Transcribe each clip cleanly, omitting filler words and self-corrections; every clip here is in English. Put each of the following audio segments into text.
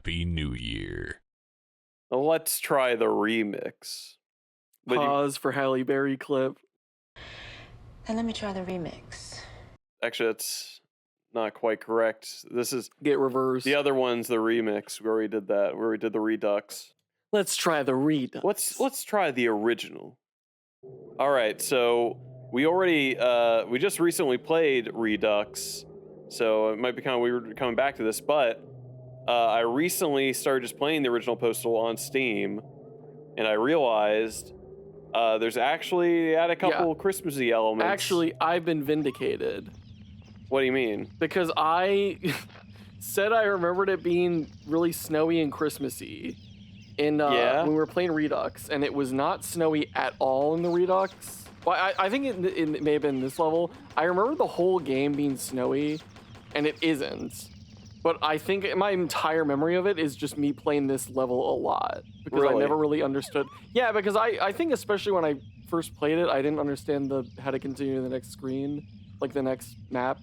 Happy New Year. Let's try the remix. Pause for Halle Berry clip. And let me try the remix. Actually, that's not quite correct. This is Get reversed. the other one's the remix where we did that, where we did the Redux. Let's try the Redux. Let's try the original. All right, so we just recently played Redux, so it might be kind of weird coming back to this, but I recently started just playing the original Postal on Steam, and I realized there's actually a couple Christmassy elements. Actually, I've been vindicated. What do you mean? Because I said I remembered it being really snowy and Christmassy when we were playing Redux, and it was not snowy at all in the Redux. Well, I think it may have been this level. I remember the whole game being snowy, and it isn't. But I think my entire memory of it is just me playing this level a lot. Because I never really understood. Yeah, because I think especially when I first played it, I didn't understand how to continue to the next screen, like the next map.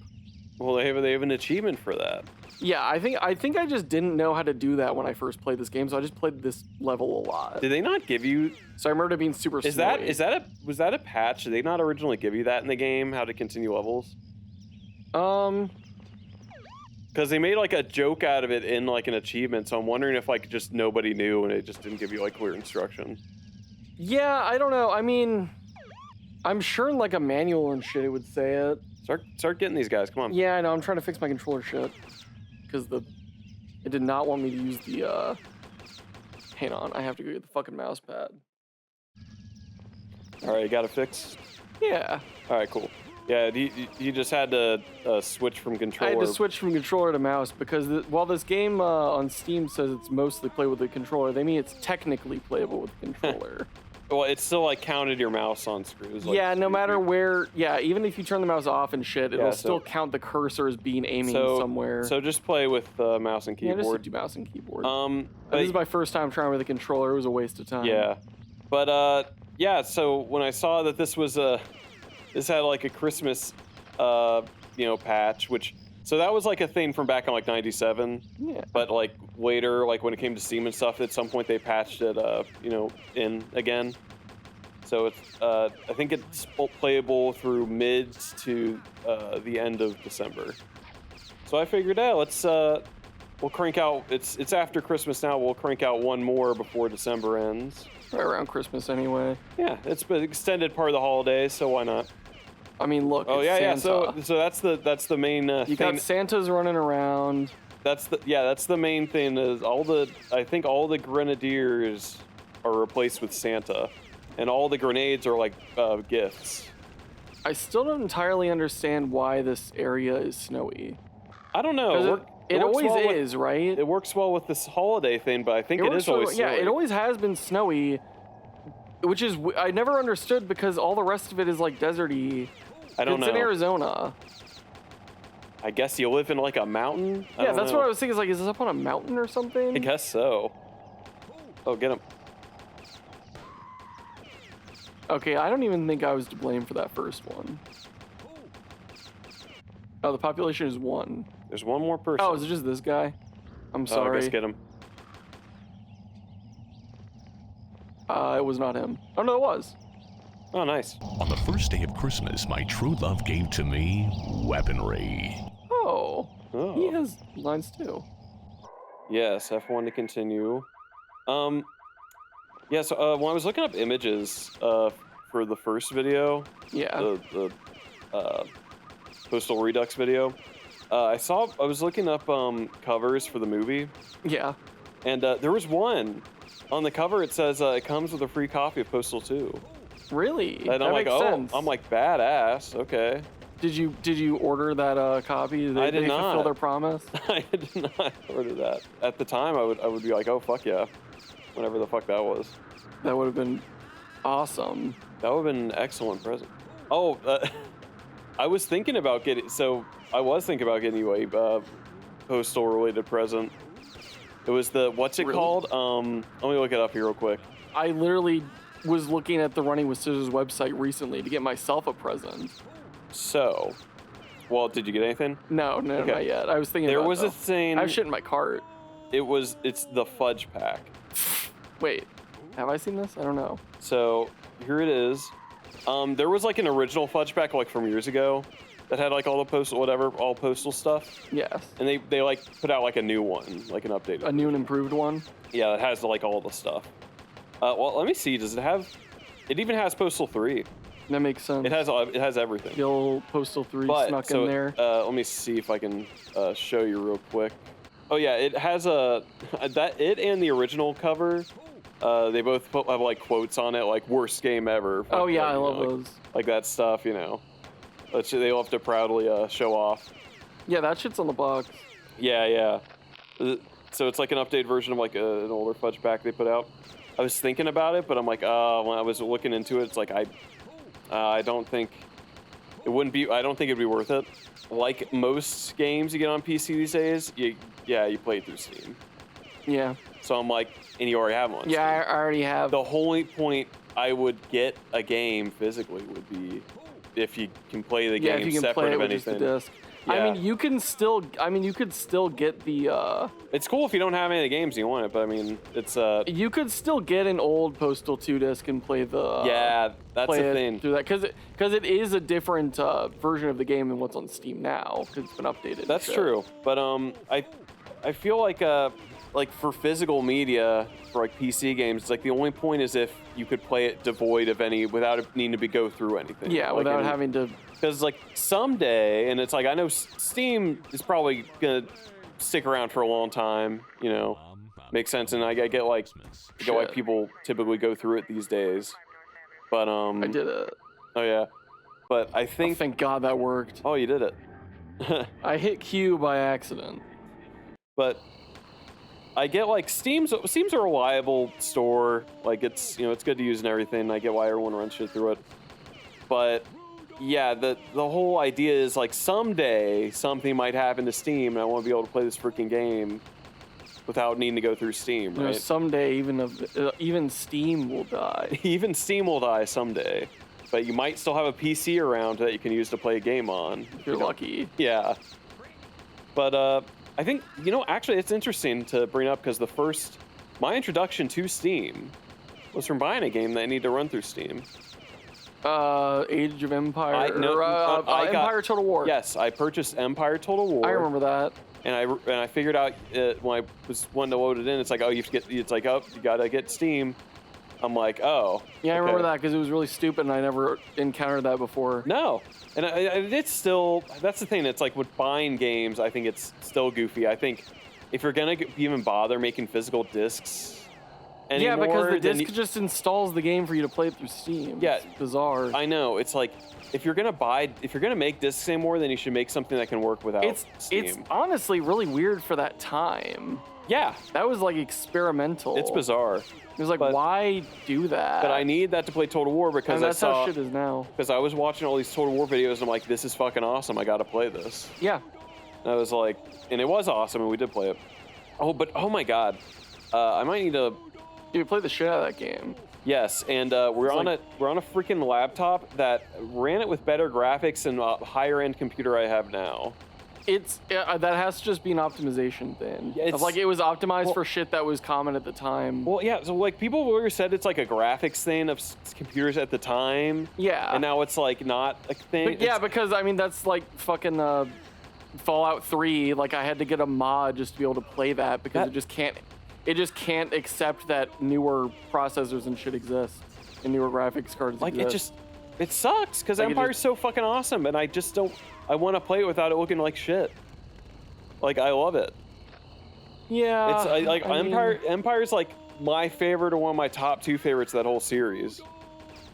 Well, they have an achievement for that. Yeah, I think I just didn't know how to do that when I first played this game, so I just played this level a lot. Did they not give you? So I remember it being super snowy. Was that a patch? Did they not originally give you that in the game? How to continue levels? Because they made like a joke out of it in like an achievement, so I'm wondering if like just nobody knew and it just didn't give you like clear instruction. Yeah, I don't know. I mean, I'm sure in like a manual and shit it would say it. Start getting these guys. Come on. Yeah, I know. I'm trying to fix my controller shit because it did not want me to use the. Hang on, I have to go get the fucking mouse pad. All right, you got it fixed. Yeah. All right, cool. Yeah, you just had to switch from controller. I had to switch from controller to mouse because while this game on Steam says it's mostly playable with the controller, they mean it's technically playable with the controller. Well, it's still like counted your mouse on screws. Like, yeah, no matter where. Yeah, even if you turn the mouse off and shit, it'll still count the cursor as being aiming somewhere. So just play with mouse and keyboard. Yeah, just do mouse and keyboard. This is my first time trying with a controller. It was a waste of time. Yeah, but yeah. So when I saw that this was this had like a Christmas, patch, so that was like a thing from back in like '97. Yeah. But like later, like when it came to Steam and stuff, at some point they patched it, in again. So it's, I think it's playable through mid to the end of December. So I figured, we'll crank out. It's after Christmas now. We'll crank out one more before December ends. Right around Christmas anyway. Yeah, it's been extended part of the holidays, so why not? I mean, look. Oh yeah, Santa. yeah. So that's the main you thing. got Santa's running around. That's the main thing is I think all the grenadiers are replaced with Santa, and all the grenades are like gifts. I still don't entirely understand why this area is snowy. I don't know. It always is, right? It works well with this holiday thing, but I think it is always snowy. Yeah, it always has been snowy, which is I never understood because all the rest of it is like deserty. I don't know. It's in Arizona. I guess you live in like a mountain? Yeah, that's what I was thinking. Is like, is this up on a mountain or something? I guess so. Oh, get him. Okay, I don't even think I was to blame for that first one. Oh, the population is 1. There's one more person. Oh, is it just this guy? I'm sorry. I guess get him. It was not him. Oh, no, it was. Oh, nice. On the first day of Christmas, my true love gave to me weaponry. Oh. He has lines too. Yes, F1 to continue. Yeah, so when I was looking up images for the first video, the Postal Redux video, I was looking up covers for the movie. Yeah. And there was one on the cover. It says it comes with a free copy of Postal 2. Really? And I'm like, sense. I'm like, badass. Okay. Did you order that copy? I did not fulfill their promise. I did not order that. At the time, I would be like, oh fuck yeah, whatever the fuck that was. That would have been awesome. That would have been an excellent present. Oh, I was thinking about getting you a Postal related present. It was the what's it called? Let me look it up here real quick. I literally was looking at the Running with Scissors website recently to get myself a present. So, well, did you get anything? No, okay. not yet. I was thinking there was a thing. I have shit in my cart. It's the fudge pack. Wait, have I seen this? I don't know. So here it is. There was like an original fudge pack like from years ago that had like all the Postal stuff. Yes. And they like put out like a new one, like an updated. A new and improved one. Yeah, it has like all the stuff. Well, let me see. Does it have? It even has Postal 3. That makes sense. It has everything. The old Postal 3 snuck in there. Let me see if I can show you real quick. Oh yeah, it has it and the original cover. They both have like quotes on it, like worst game ever. Oh yeah, like, I love like, those. Like that stuff, they love to proudly show off. Yeah, that shit's on the box. Yeah. So it's like an updated version of like an older fudge pack they put out. I was thinking about it, but I'm like, when I was looking into it, it's like I don't think it would be worth it. Like most games you get on PC these days, you play it through Steam. Yeah. So I'm like, and you already have one. Yeah, I already have. The only point I would get a game physically would be if you can play the game if you can separate play it of with anything. just the disc. Yeah. I mean, you could still get the. It's cool if you don't have any of the games and you want it, but I mean, it's You could still get an old Postal 2 disc and play the. Yeah, that's play the it thing. through that because it is a different version of the game than what's on Steam now because it's been updated. That's true, but I feel like for physical media for like PC games, it's like the only point is if you could play it devoid of any without it needing to go through anything. Yeah, like without having to. Because like someday, and it's like I know Steam is probably gonna stick around for a long time. Makes sense, and I get why people typically go through it these days. But I did it. Oh yeah, but I think. Oh, thank God that worked. Oh, you did it. I hit Q by accident. But I get like Steam's a reliable store. Like it's it's good to use and everything. I get why everyone runs shit through it. But yeah, the whole idea is like someday something might happen to Steam, and I want to be able to play this freaking game without needing to go through Steam. Right? Someday even Steam will die. Even Steam will die someday. But you might still have a PC around that you can use to play a game on. If you're lucky. Yeah. But I think actually it's interesting to bring up because my introduction to Steam was from buying a game that I need to run through Steam. Age of Empire. Empire Total War. Yes, I purchased Empire Total War. I remember that. And I figured out when I was wanting to load it in, it's like, oh, you gotta get Steam. I'm like, oh. Yeah, I remember that because it was really stupid and I never encountered that before. No, and it's still, that's the thing. It's like with buying games, I think it's still goofy. I think if you're gonna even bother making physical discs. Anymore, yeah, because the disc just installs the game for you to play it through Steam. Yeah, it's bizarre. I know. It's like if you're gonna make discs anymore, then you should make something that can work without Steam. It's honestly really weird for that time. Yeah, that was like experimental. It's bizarre. It was like, why do that? But I need that to play Total War because that's how shit is now. Because I was watching all these Total War videos and I'm like, this is fucking awesome. I gotta play this. Yeah. And I was like, and it was awesome, and we did play it. Oh my god, I might need to. You play the shit out of that game. Yes, and we're on a freaking laptop that ran it with better graphics than a higher end computer I have now. That has to just be an optimization thing. It's like it was optimized for shit that was common at the time. Well, yeah. So like people always said it's like a graphics thing of computers at the time. Yeah. And now it's like not a thing. But yeah, because I mean that's like fucking Fallout 3. Like I had to get a mod just to be able to play that because it just can't accept that newer processors and shit exist and newer graphics cards exist. It sucks because Empire's so fucking awesome, and I just don't. I want to play it without it looking like shit. Like I love it. Yeah. It's Empire's like my favorite or one of my top 2 favorites of that whole series.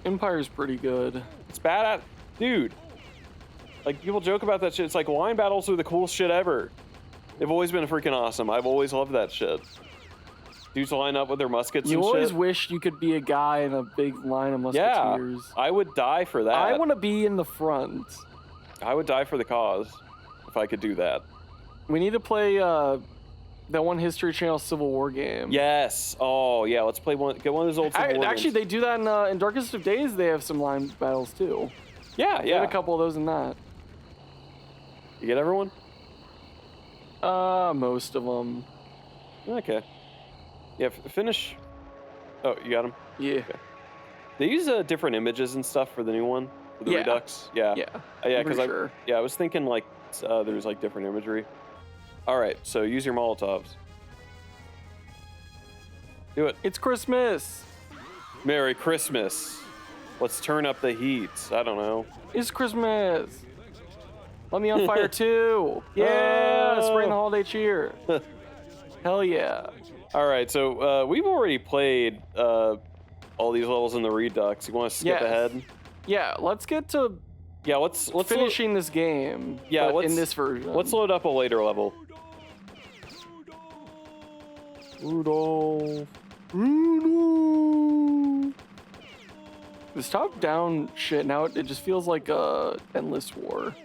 Empire's pretty good. It's bad dude. Like people joke about that shit. It's like line battles are the coolest shit ever. They've always been freaking awesome. I've always loved that shit. Dudes line up with their muskets and shit. You always wish you could be a guy in a big line of musketeers. Yeah, I would die for that. I want to be in the front. I would die for the cause if I could do that. We need to play that one History Channel Civil War game. Yes. Oh, yeah. Let's play one. Get one of those old Civil War Actually, games. they do that in Darkest of Days. They have some line battles too. Yeah, They had a couple of those in that. You get everyone? Most of them. Okay. Yeah, finish. Oh, you got him? Yeah. Okay. They use different images and stuff for the new one, for the Yeah. Redux. Yeah. Yeah. Yeah, I'm because pretty sure. I was thinking like there's like different imagery. All right, so use your Molotovs. Do it. It's Christmas. Merry Christmas. Let's turn up the heat. I don't know. It's Christmas. Let me on fire too. Yeah, spring the holiday cheer. Hell yeah. All right, so we've already played all these levels in the Redux. You want to skip ahead? Yeah, let's get to let's finishing this game. Yeah, but in this version. Let's load up a later level. Rudolph. This top-down shit now it just feels like a endless war.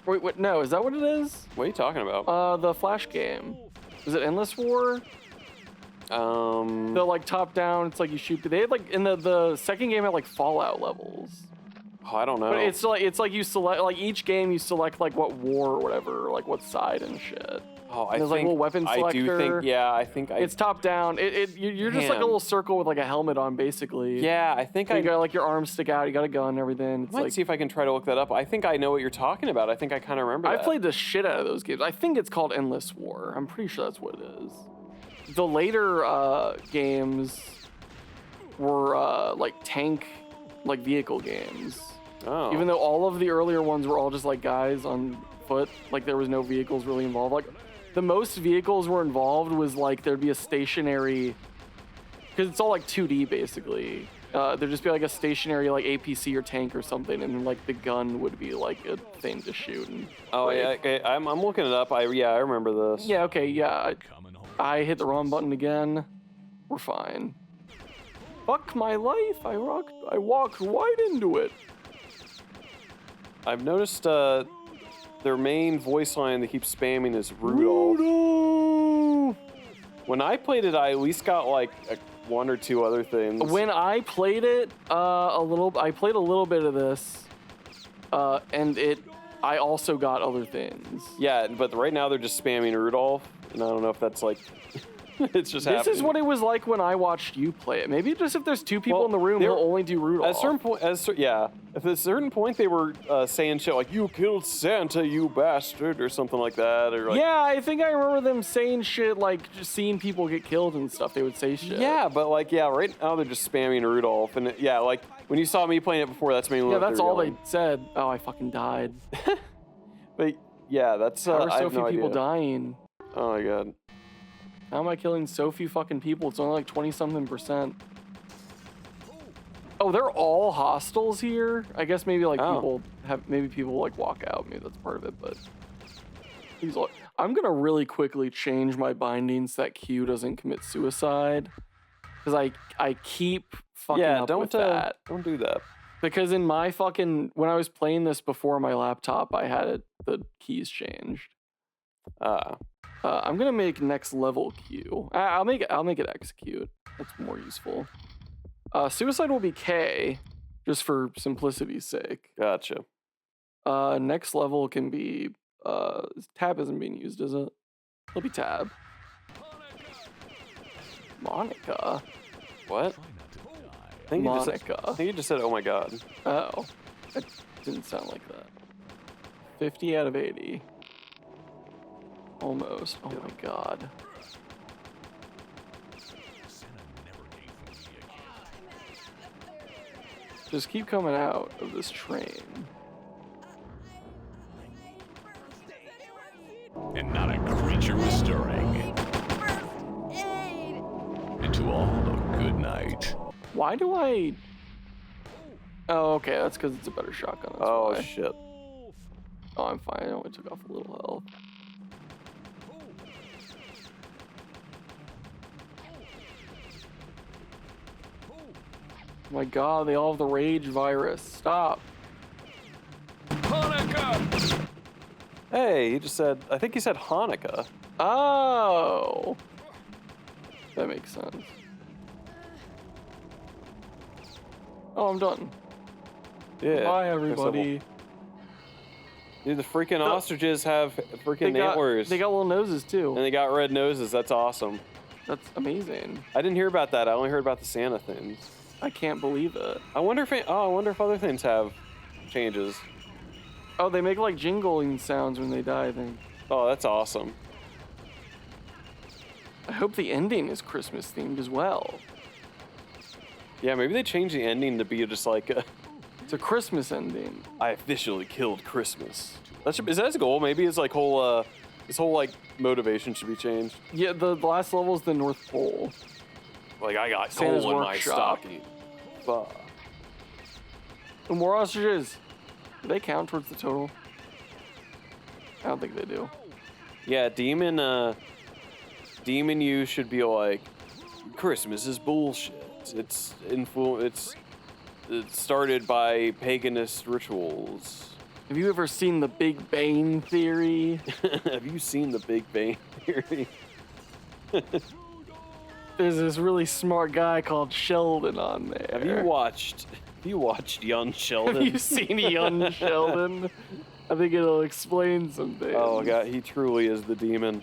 Wait, no, is that what it is? What are you talking about? The Flash game. Is it Endless War? The like top-down. It's like you shoot. They had like in the second game had like Fallout levels. Oh, I don't know. But it's like you select like each game you select like what war or whatever, or like what side and shit. Oh, I There's think like a little weapon selector. I do think. Yeah, I think it's top down. You're just like a little circle with like a helmet on, basically. Yeah, I think you got like your arms stick out. You got a gun and everything. It's I might see if I can try to look that up. I think I know what you're talking about. I think I kind of remember. I played the shit out of those games. I think it's called Endless War. I'm pretty sure that's what it is. The later games were like tank, like vehicle games. Oh. Even though all of the earlier ones were all just like guys on foot, like there was no vehicles really involved. Like the most vehicles were involved was like there'd be a stationary, because it's all like 2D basically. There'd just be like a stationary like APC or tank or something, and then like the gun would be like a thing to shoot. And yeah, okay. I'm looking it up. I remember this. Yeah, okay, yeah. I hit the wrong button again. We're fine. Fuck my life. I walked right into it. I've noticed their main voice line they keep spamming is Rudolph. Rudolph. When I played it, I at least got like one or two other things. When I played it, I played a little bit of this, and I also got other things. Yeah, but right now they're just spamming Rudolph, and I don't know if that's like, it's just happening. This is what it was like when I watched you play it. Maybe just if there's two people in the room, they'll only do Rudolph. At a certain point, if at a certain point they were saying shit like, "You killed Santa, you bastard," or something like that, or like. Yeah, I think I remember them saying shit like just seeing people get killed and stuff. They would say shit. Yeah, but like, right now they're just spamming Rudolph, and like when you saw me playing it before, that's mainly. Yeah, that's all they said. Oh, I fucking died. But yeah, that's. How are so few no people idea. dying? Oh my god. How am I killing so few fucking people? It's only like 20-something%. Oh, they're all hostiles here? I guess maybe like people like walk out. Maybe that's part of it, but I'm gonna really quickly change my bindings so that Q doesn't commit suicide. Because I keep fucking up with that. Don't do that. Because in my fucking when I was playing this before my laptop, I had the keys changed. I'm gonna make next level Q. I'll make it execute. That's more useful. Suicide will be K, just for simplicity's sake. Gotcha. Next level can be tab isn't being used, is it? It'll be tab. Monica. What? Monica. I think you just said, "Oh my god." Oh, that didn't sound like that. 50 out of 80. Almost. Oh my god. Just keep coming out of this train. And not a creature was stirring. And to all, a good night. Why do I... Oh, okay, that's because it's a better shotgun. That's why. Shit. Oh, I'm fine. I only took off a little health. Oh my god, they all have the rage virus. Stop. Hanukkah! Hey, he just said, I think he said Hanukkah. Oh. That makes sense. Oh, I'm done. Yeah. Bye, everybody. Dude, the freaking ostriches have freaking antlers. They got little noses too. And they got red noses. That's awesome. That's amazing. I didn't hear about that. I only heard about the Santa things. I can't believe it. I wonder if other things have changes. Oh, they make like jingling sounds when they die, I think. Oh, that's awesome. I hope the ending is Christmas themed as well. Yeah, maybe they changed the ending to be just like it's a Christmas ending. I officially killed Christmas. Is that his goal? Maybe his like whole this whole like motivation should be changed. Yeah, the last level is the North Pole. Like I got Santa's coal in my workshop. stocking. Fuck. And more ostriches. Do they count towards the total? I don't think they do. Yeah, demon you should be like, Christmas is bullshit. It's started by paganist rituals. Have you ever seen The Big Bang Theory? Have you seen The Big Bang Theory? There's this really smart guy called Sheldon on there. Have you watched Young Sheldon? Have you seen Young Sheldon? I think it'll explain some things. Oh god, he truly is the demon.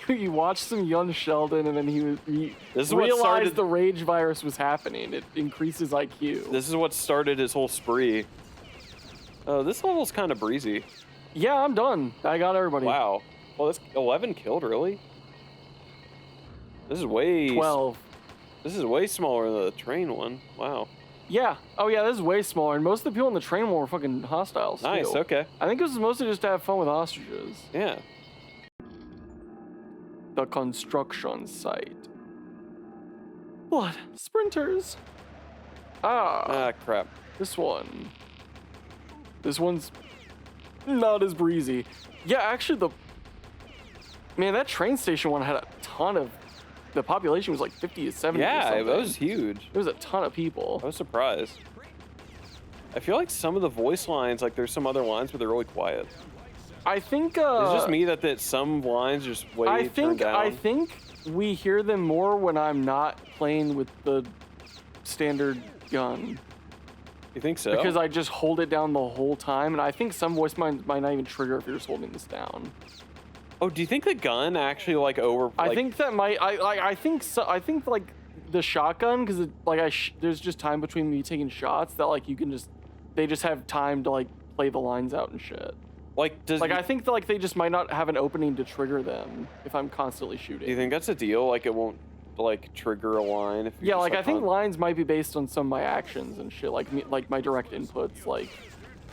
You watched some Young Sheldon, and then he This is realized the rage virus was happening. It increases IQ. This is what started his whole spree. Oh, this level's kind of breezy. Yeah, I'm done. I got everybody. Wow. Well, that's 11 killed, really? This is way... 12. This is way smaller than the train one. Wow. Yeah. Oh, yeah, this is way smaller, and most of the people in the train were fucking hostiles, Nice, too. okay. I think this is mostly just to have fun with ostriches. Yeah. The construction site. Blood. Sprinters. Ah, crap. This one. This one's not as breezy. Yeah, actually, Man, that train station one had a ton of... The population was like 50 to 70 or Yeah, something. it was huge. There was a ton of people. I was surprised. I feel like some of the voice lines, like there's some other lines, but they're really quiet. I think... It's just me that some lines just turned down. I think we hear them more when I'm not playing with the standard gun. You think so? Because I just hold it down the whole time, and I think some voice might not even trigger if you're just holding this down. Oh, do you think the gun actually I think that might. I think so. I think like the shotgun, because there's just time between me taking shots that like you can just they just have time to like play the lines out and shit. I think that, like they just might not have an opening to trigger them if I'm constantly shooting. Do you think that's a deal? Like it won't like trigger a line if you yeah, like I think lines might be based on some of my actions and shit, like my direct inputs. Like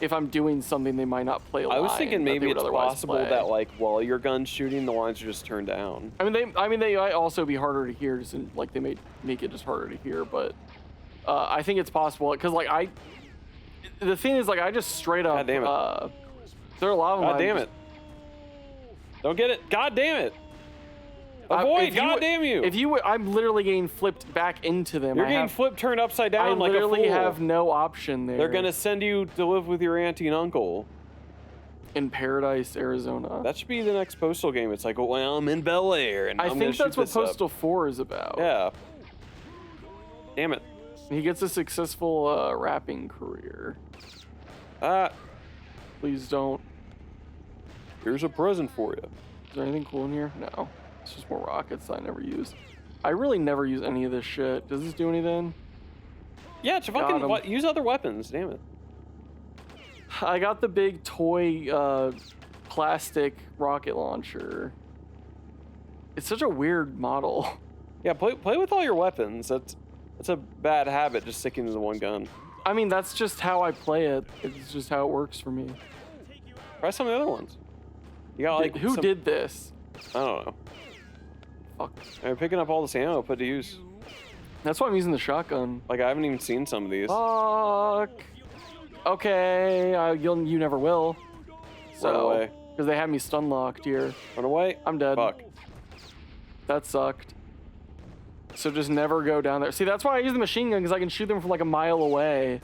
if I'm doing something, they might not play a line. I was thinking maybe it's possible play. that like while your gun's shooting, the lines are just turned down. I mean they might also be harder to hear, just like they may make it just harder to hear. But I think it's possible because like the thing is like I just straight up. God damn it. There are a lot of them. God damn it. Don't get it. God damn it. Avoid. God damn you. I'm literally getting flipped back into them. You're getting flipped, turned upside down like a fool. I literally have no option there. They're going to send you to live with your auntie and uncle. In Paradise, Arizona. That should be the next Postal game. It's like, well, I'm in Bel Air, and I I'm think that's what Postal up. 4 is about. Yeah. Damn it. He gets a successful rapping career. Please don't. Here's a present for you. Is there anything cool in here? No. It's just more rockets that I never use. I really never use any of this shit. Does this do anything? Yeah, it's fucking use other weapons. Damn it. I got the big toy plastic rocket launcher. It's such a weird model. Yeah, play with all your weapons. That's a bad habit, just sticking to the one gun. I mean, that's just how I play it. It's just how it works for me. Try some of the other ones. You got like who did this? I don't know. Fuck. I'm picking up all this ammo put to use. That's why I'm using the shotgun. Like I haven't even seen some of these. Fuck. Okay, you never will. So, Run away. Because they have me stun locked here. Run away. I'm dead. Fuck. That sucked. So just never go down there. See, that's why I use the machine gun, because I can shoot them from like a mile away.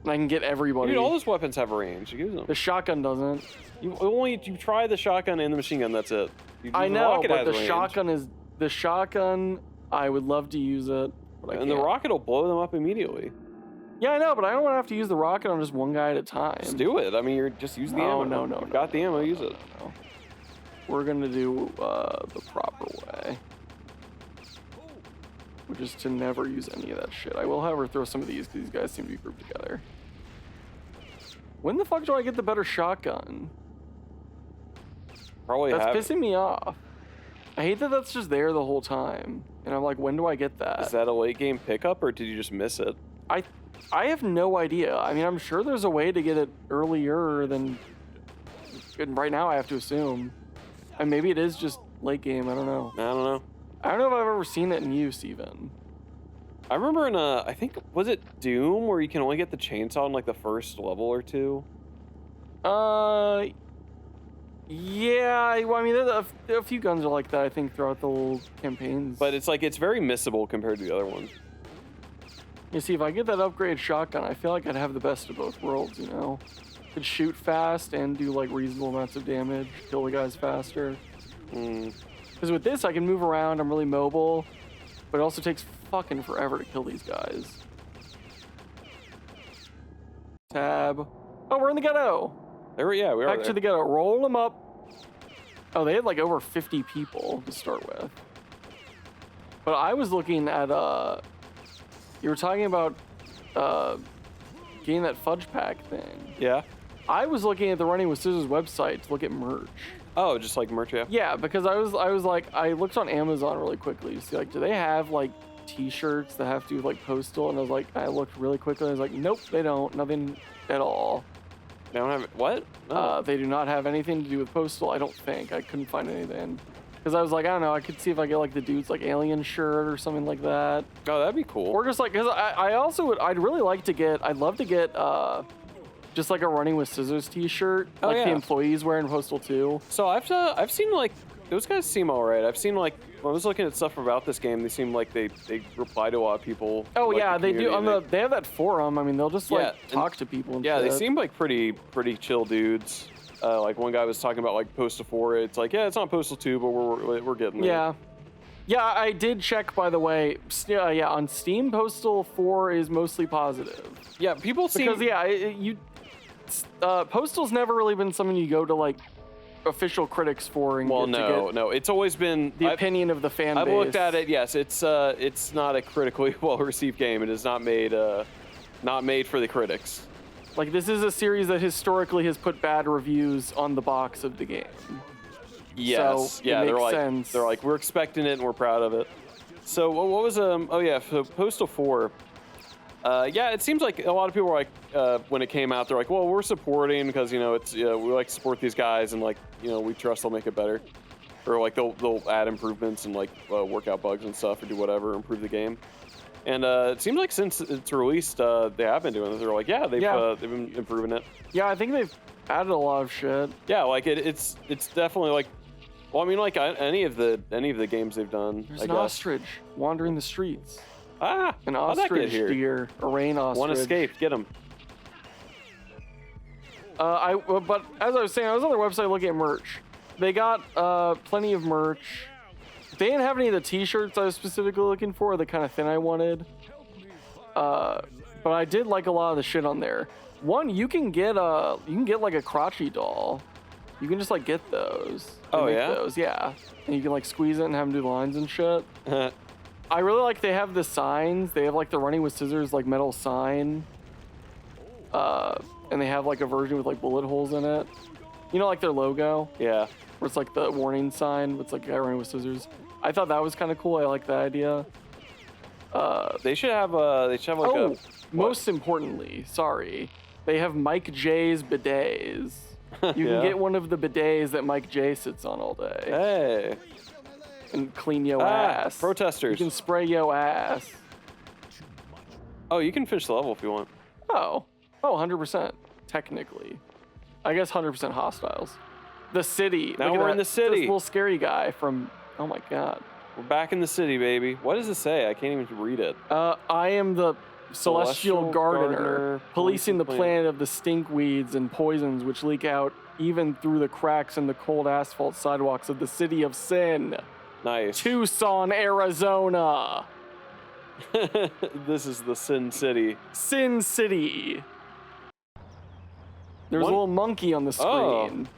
And I can get everybody. Dude, all those weapons have a range. Use them. The shotgun doesn't. You try the shotgun and the machine gun, that's it. I know, but the shotgun, I would love to use it. But and the rocket will blow them up immediately. Yeah, I know, but I don't want to have to use the rocket on just one guy at a time. Just do it. I mean, you're just use the ammo. No. You've got the ammo, use it. No. We're gonna do the proper way, which is to never use any of that shit. I will, however, throw some of these because these guys seem to be grouped together. When the fuck do I get the better shotgun? Probably That's have. pissing me off. I hate that that's just there the whole time. And I'm like, when do I get that? Is that a late game pickup or did you just miss it? I have no idea. I mean, I'm sure there's a way to get it earlier than... And right now, I have to assume. And maybe it is just late game. I don't know. I don't know. I don't know if I've ever seen it in use, even. I remember in I think, was it Doom where you can only get the chainsaw in like the first level or two? Yeah, well, I mean, there are a few guns are like that, I think, throughout the whole campaigns. But it's like, it's very missable compared to the other ones. You see, if I get that upgraded shotgun, I feel like I'd have the best of both worlds, you know? Could shoot fast and do, like, reasonable amounts of damage, kill the guys faster. Because with this, I can move around, I'm really mobile, but it also takes fucking forever to kill these guys. Tab. Oh, we're in the ghetto! We are Back there. to the ghetto. Roll them up. Oh, they had like over 50 people to start with. But I was looking at, you were talking about getting that fudge pack thing. Yeah. I was looking at the Running with Scissors website to look at merch. Oh, just like merch, yeah. Yeah, because I was like, I looked on Amazon really quickly to see, like, do they have like t-shirts that have to do with like Postal? And I was like, I looked really quickly and I was like, nope, they don't. Nothing at all. They don't have what? No. They do not have anything to do with Postal, I don't think. I couldn't find anything. Because I was like, I don't know, I could see if I get like the dude's like alien shirt or something like that. Oh, that'd be cool. Or just like, because I also would, I'd really like to get, I'd love to get just like a Running with Scissors t-shirt. Oh, like yeah. the employees wear in Postal 2. So I've seen like, those guys seem alright. I've seen like, when I was looking at stuff about this game, they seem like they reply to a lot of people. Oh like, yeah, the they do. community. They have that forum. I mean, they'll just like Yeah, talk to people and Yeah, shit. they seem like pretty chill dudes. Like one guy was talking about like Postal 4. It's like, yeah, it's not Postal 2, but we're getting there. Yeah. Yeah, I did check, by the way. Yeah, on Steam, Postal 4 is mostly positive. Yeah, people seem... Because, yeah, Postal's never really been something you go to, like, official critics for and Well, get to get no. It's always been... the opinion of the fan I've base. looked at it, yes. It's not a critically well-received game. It is not made for the critics. Like, this is a series that historically has put bad reviews on the box of the game. Yes. So Yeah, it they're makes like, sense. they're like, we're expecting it and we're proud of it. So what was, oh yeah, so Postal 4. Yeah, it seems like a lot of people were like, when it came out, they're like, well, we're supporting because, you know, it's, we like to support these guys and like, you know, we trust they'll make it better. Or like they'll add improvements and like work out bugs and stuff or do whatever, improve the game. And it seems like since it's released, they have been doing this. They're like, yeah, they've been improving it. Yeah, I think they've added a lot of shit. Yeah, like it's definitely like, well, I mean, like any of the games they've done. There's I an guess. ostrich wandering the streets. Ah, An how'd that get ostrich here? deer, a rain ostrich. One escaped. Get him. But as I was saying, I was on their website looking at merch. They got plenty of merch. They didn't have any of the t-shirts I was specifically looking for, the kind of thing I wanted. But I did like a lot of the shit on there. One, you can get like a crotchy doll. You can just like get those. They Oh, make yeah? those, yeah. And you can like squeeze it and have them do lines and shit. I really like they have the signs. They have like the Running with Scissors like metal sign. And they have like a version with like bullet holes in it. You know, like their logo, Yeah. where it's like the warning sign. It's like a guy running with scissors. I thought that was kind of cool. I like that idea. They should have like a. Most importantly, sorry, they have Mike J's bidets. You Yeah. can get one of the bidets that Mike J sits on all day Hey. and clean yo ass. Protesters. You can spray yo ass. Oh, you can finish the level if you want. Oh, 100%. Technically, I guess 100% hostiles. The city. Now Look at we're in that. the city. This little scary guy from. Oh my god. We're back in the city, baby. What does it say? I can't even read it. I am the celestial gardener, gardener, policing the planet of the stinkweeds and poisons which leak out even through the cracks in the cold asphalt sidewalks of the city of sin, Nice. Tucson, Arizona. This is the Sin City. Sin City. There's One- a little monkey on the screen.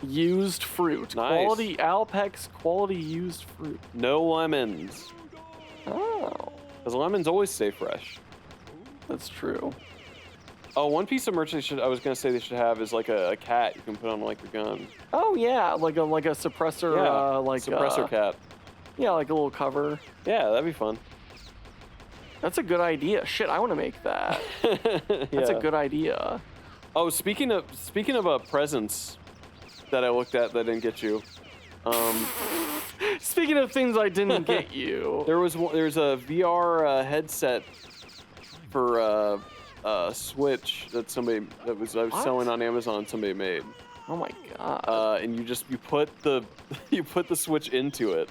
Used fruit. Nice. Quality Alpex quality used fruit. No lemons. Oh, Because lemons always stay fresh. that's true. Oh, one piece of merch I was gonna say they should have is like a cat you can put on like your gun. Oh yeah, like a suppressor, suppressor cat. Yeah, like a little cover. Yeah, that'd be fun. That's a good idea. Shit, I want to make that. That's a good idea. Oh, speaking of presents that I looked at that didn't get you. Speaking of things I didn't get you, There's a VR headset for Switch that I was selling on Amazon. Somebody made. oh my god. And you put the Switch into it,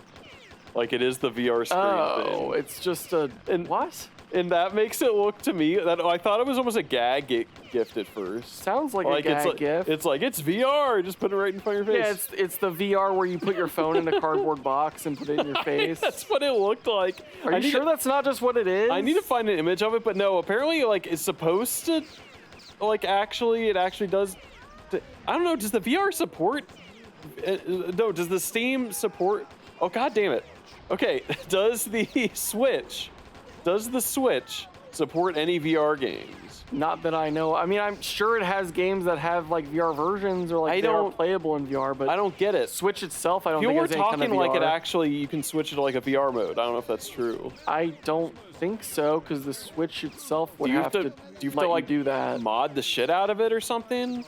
like it is the VR screen Oh, thing. it's just what? And that makes it look to me that I thought it was almost a gag gift at first. Sounds like a gag gift. It's like it's VR. Just put it right in front of your face. Yeah, it's the VR where you put your phone in a cardboard box and put it in your face. That's what it looked like. Are you sure that's not just what it is? I need to find an image of it, but no. Apparently, like it's supposed to, like it actually does. I don't know. Does the VR support? No. Does the Steam support? Oh god damn it. Okay. Does the Switch support any VR games? Not that I know. I mean, I'm sure it has games that have like VR versions or like they are playable in VR, but I don't get it. Switch itself, I don't People think were has any kind talking of like it VR. actually you can switch it to like a VR mode. I don't know if that's true. I don't think so because the Switch itself would Do you have to. do you have let to like do that? mod the shit out of it or something?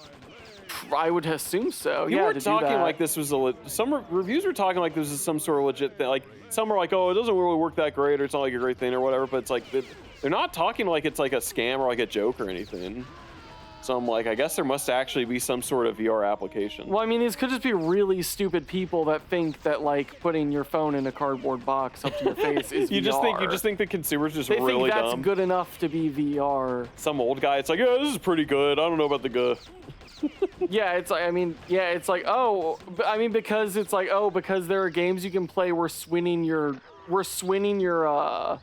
I would assume so. You yeah, were to talking do that. like this was some reviews were talking like this is some sort of legit thing. Like some were like, oh, it doesn't really work that great, or it's not like a great thing, or whatever. But it's like they're not talking like it's like a scam or like a joke or anything. So I'm like, I guess there must actually be some sort of VR application. Well, I mean, these could just be really stupid people that think that like putting your phone in a cardboard box up to your face is you VR. just think the consumer's just They really think that's dumb. good enough to be VR. Some old guy, it's like, yeah, this is pretty good. I don't know about the good. Yeah, it's like, I mean, yeah, it's like, oh, because it's like, oh, because there are games you can play. We're swinning your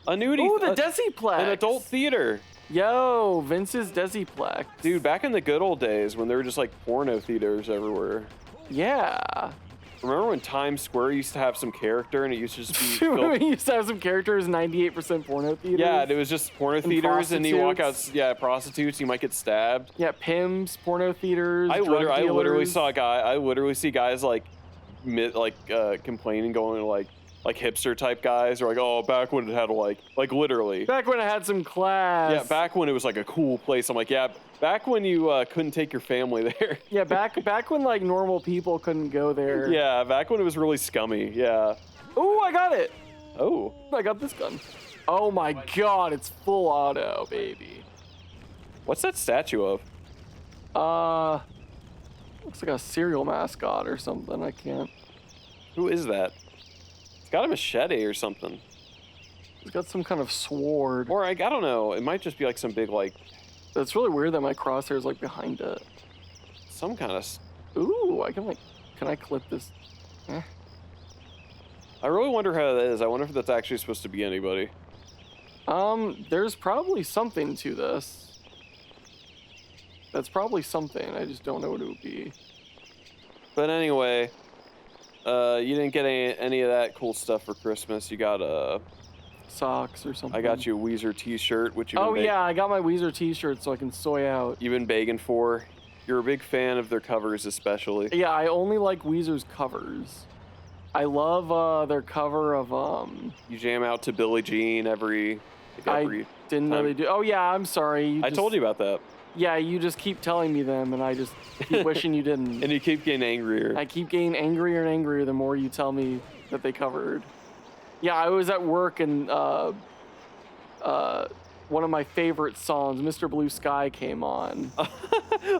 Annuity. Ooh, the Desiplex. An adult theater. Yo, Vince's Desiplex. Dude, back in the good old days when there were just like porno theaters everywhere. Yeah. Remember when Times Square used to have some character and it used to just be We used to have some characters, 98% porno theaters. Yeah, it was just porno theaters and you walk out, prostitutes. yeah, prostitutes, you might get stabbed. Yeah, Pims, porno theaters. I drug literally dealers. saw a guy, I literally see guys like complaining, going like hipster type guys, or like, oh, back when it had like literally. Back when I had some class. Yeah, back when it was like a cool place. I'm like, yeah, back when you couldn't take your family there. Yeah, back when like normal people couldn't go there. Yeah, back when it was really scummy. Yeah. Ooh, I got it. Oh. I got this gun. Oh my god, it's full auto, baby. What's that statue of? Looks like a cereal mascot or something. I can't. Who is that? It's got a machete or something. It's got some kind of sword. Or I don't know. It might just be like some big like It's really weird that my crosshair's like behind it. some kind of. Ooh, can I clip this? I really wonder how that is. I wonder if that's actually supposed to be anybody. There's probably something to this. That's probably something. I just don't know what it would be. But anyway, you didn't get any of that cool stuff for Christmas. You got Socks or something. I got you a Weezer T-shirt, which you've Oh been yeah, I got my Weezer T-shirt so I can soy out. you've been begging for. You're a big fan of their covers, especially. Yeah, I only like Weezer's covers. I love their cover of You jam out to Billie Jean every I didn't time. really do. Oh yeah, I'm sorry. I told you about that, Yeah, you just keep telling me them, and I just keep wishing you didn't. and you keep getting angrier. I keep getting angrier and angrier the more you tell me that they covered. Yeah, I was at work and one of my favorite songs, Mr. Blue Sky, came on.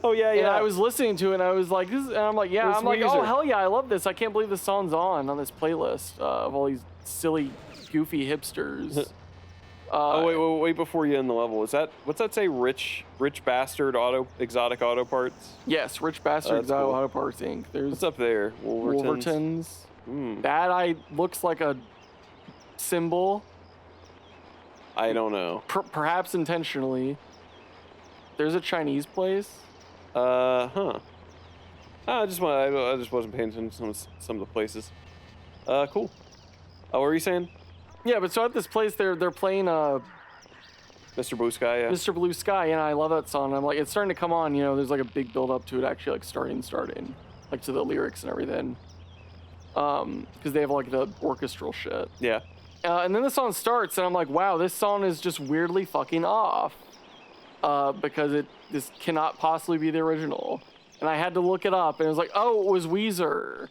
Oh yeah, yeah. And I was listening to it and I was like, and I'm like, yeah, It's I'm like, oh Weezer. hell yeah, I love this. I can't believe this song's on this playlist of all these silly, goofy hipsters. Oh wait! Before you end the level, what's that say? Rich bastard exotic auto parts. Yes, Rich Bastards that's cool. Auto Parts Inc. There's What's up there? Wolverton's. Wolverton's. Hmm. That looks like a symbol. I don't know. Perhaps intentionally. There's a Chinese place. Huh. I just wasn't paying attention to some of the places. Cool. What were you saying? Yeah, but so at this place, they're playing Mr. Blue Sky, yeah. Mr. Blue Sky, and I love that song. I'm like, it's starting to come on, you know, there's like a big build up to it actually like starting, like to the lyrics and everything. Because they have like the orchestral shit. Yeah. And then the song starts, and I'm like, wow, this song is just weirdly fucking off. Because this cannot possibly be the original. And I had to look it up, and it was like, oh, it was Weezer.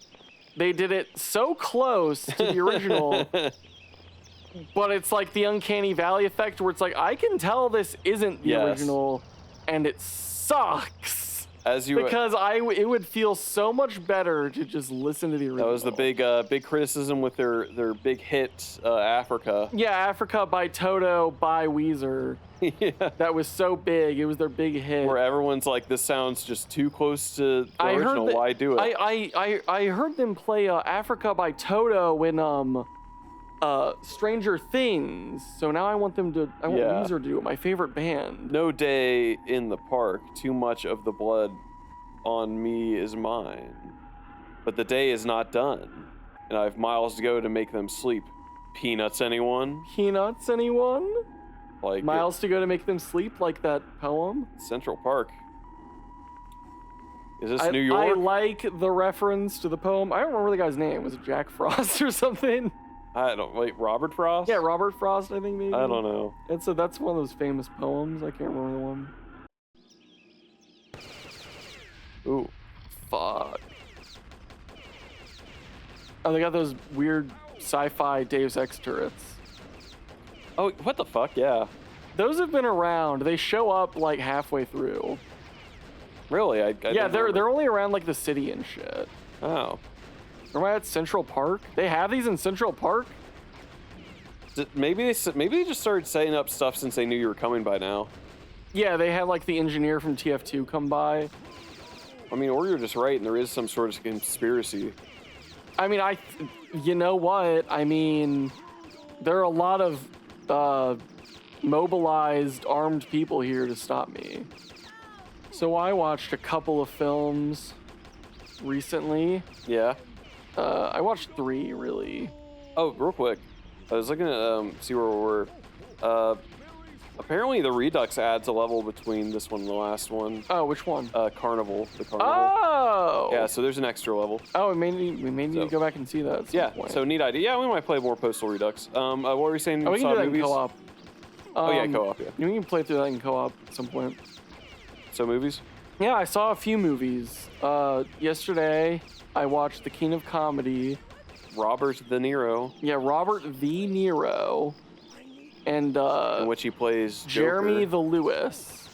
They did it so close to the original. But it's like the uncanny valley effect where it's like, I can tell this isn't the original, and it sucks. Because it would feel so much better to just listen to the original. That was the big criticism with their big hit, Africa. Yeah, Africa by Toto by Weezer. Yeah. That was so big. It was their big hit. Where everyone's like, this sounds just too close to the original. Why do it? I heard them play Africa by Toto when Stranger Things. So now I want Weezer to do it. My favorite band. No day in the park. Too much of the blood on me is mine. But the day is not done, and I have miles to go to make them sleep. Peanuts, anyone? Peanuts, anyone? Like miles to go to make them sleep, like that poem. Central Park. Is this New York? I like the reference to the poem. I don't remember the guy's name. Was it Jack Frost or something? Robert Frost? Yeah, Robert Frost, I think maybe. I don't know. That's one of those famous poems. I can't remember the one. Ooh. Fuck. Oh, they got those weird sci-fi Deus Ex turrets. Oh, what the fuck? Yeah. Those have been around. They show up like halfway through. Really? Yeah, they're only around like the city and shit. Oh. Remember at Central Park? They have these in Central Park? Maybe they just started setting up stuff since they knew you were coming by now. Yeah, they had like the engineer from TF2 come by. I mean, or you're just right, and there is some sort of conspiracy. I mean, you know what? I mean, there are a lot of mobilized armed people here to stop me. So I watched a couple of films recently. Yeah. I watched 3 really. Oh, real quick, I was looking at see where we're. Apparently, the Redux adds a level between this one and the last one. Oh, which one? Carnival. The Carnival. Oh. Yeah, so there's an extra level. Oh, we may need to go back and see that. Yeah. So neat idea. Yeah, we might play more Postal Redux. What were you saying? Oh, we can do that movies? in co-op. Oh yeah, co-op. Yeah. We can play through that in co-op at some point. So movies? Yeah, I saw a few movies. Yesterday, I watched The King of Comedy. Robert De Niro. Yeah, Robert the Niro. And in which he plays Joker. Jeremy the Lewis.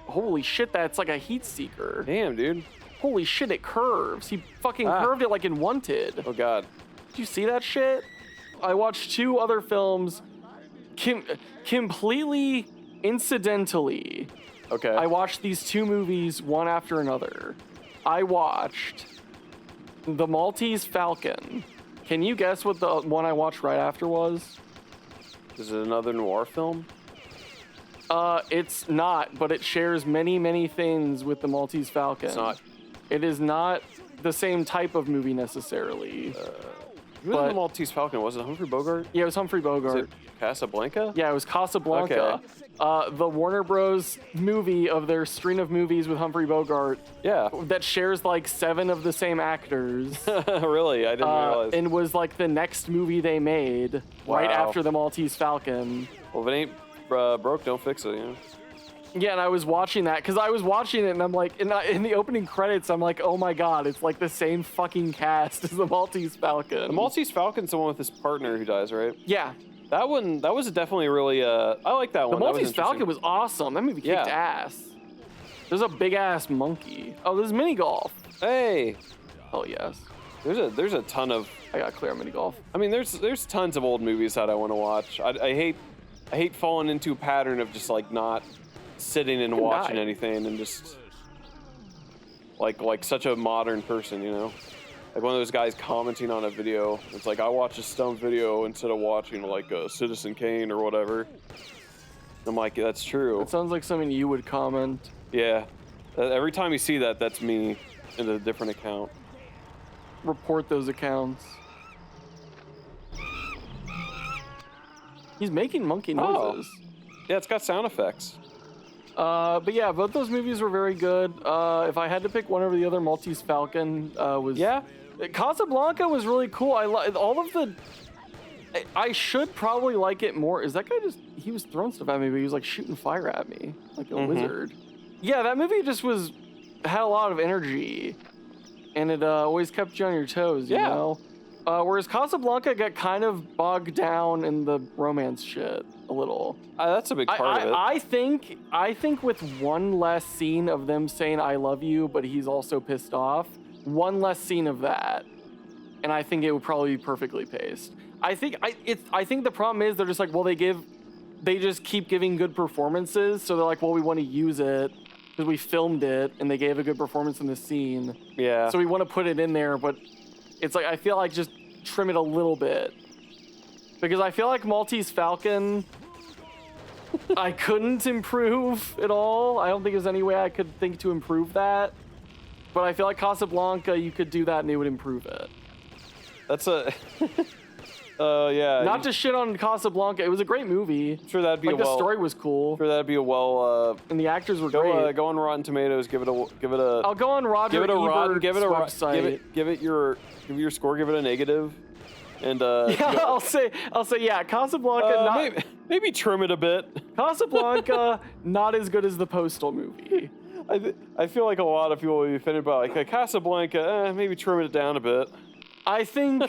Holy shit, that's like a heat seeker. Damn, dude. Holy shit, it curves. He fucking curved it like in Wanted. Oh god. Did you see that shit? I watched 2 other films completely incidentally. Okay. I watched these 2 movies one after another. I watched The Maltese Falcon. Can you guess what the one I watched right after was? Is it another noir film? It's not, but it shares many, many things with The Maltese Falcon. It's not. It is not the same type of movie necessarily. Who was The Maltese Falcon? Was it Humphrey Bogart? Yeah, it was Humphrey Bogart. Is it Casablanca? Yeah, it was Casablanca. Okay. The Warner Bros. Movie of their string of movies with Humphrey Bogart. Yeah. That shares like 7 of the same actors. Really? I didn't realize. And was like the next movie they made right after The Maltese Falcon. Well, if it ain't broke, don't fix it, you know? Yeah, and I was watching that because I was watching it and I'm like, in the opening credits, I'm like, oh my god, it's like the same fucking cast as The Maltese Falcon. The Maltese Falcon's the one with his partner who dies, right? Yeah. That was definitely really, I like that one. The Maltese Falcon was awesome. That movie kicked ass. There's a big ass monkey. Oh, there's mini golf. Hey. Oh yes. There's a ton of. I got clear on mini golf. I mean, there's tons of old movies that I want to watch. I hate falling into a pattern of just like not sitting and watching anything and just like such a modern person, you know. like one of those guys commenting on a video. It's like, I watch a Stump video instead of watching like a Citizen Kane or whatever. I'm like, that's true. It sounds like something you would comment. Yeah. Every time you see that, that's me in a different account. Report those accounts. He's making monkey noises. Yeah, it's got sound effects. But yeah, both those movies were very good. If I had to pick one over the other, Maltese Falcon was... Yeah. Casablanca was really cool. All of the... I should probably like it more. Is that guy just... He was throwing stuff at me, but he was like shooting fire at me. Like a wizard. Yeah, that movie just had a lot of energy. And it always kept you on your toes, you know? Whereas Casablanca got kind of bogged down in the romance shit a little. That's a big part of it. I think with one less scene of them saying "I love you," but he's also pissed off, one less scene of that, and I think it would probably be perfectly paced. I think the problem is they're just like, well, they just keep giving good performances, so they're like, well, we want to use it because we filmed it and they gave a good performance in the scene. Yeah. So we want to put it in there, but it's like, I feel like just trim it a little bit. Because I feel like Maltese Falcon, I couldn't improve at all. I don't think there's any way I could think to improve that. But I feel like Casablanca, you could do that and it would improve it. That's a... yeah. Not to shit on Casablanca. It was a great movie. Sure, that'd be like, the story was cool. Sure, that'd be a well... and the actors were great. Go on Rotten Tomatoes, give it a... I'll go on Roger Ebert's website. Give it your score, give it a negative. And yeah, I'll say yeah, Casablanca maybe trim it a bit. Casablanca not as good as the Postal movie. I feel like a lot of people will be offended by like Casablanca, maybe trim it down a bit. I think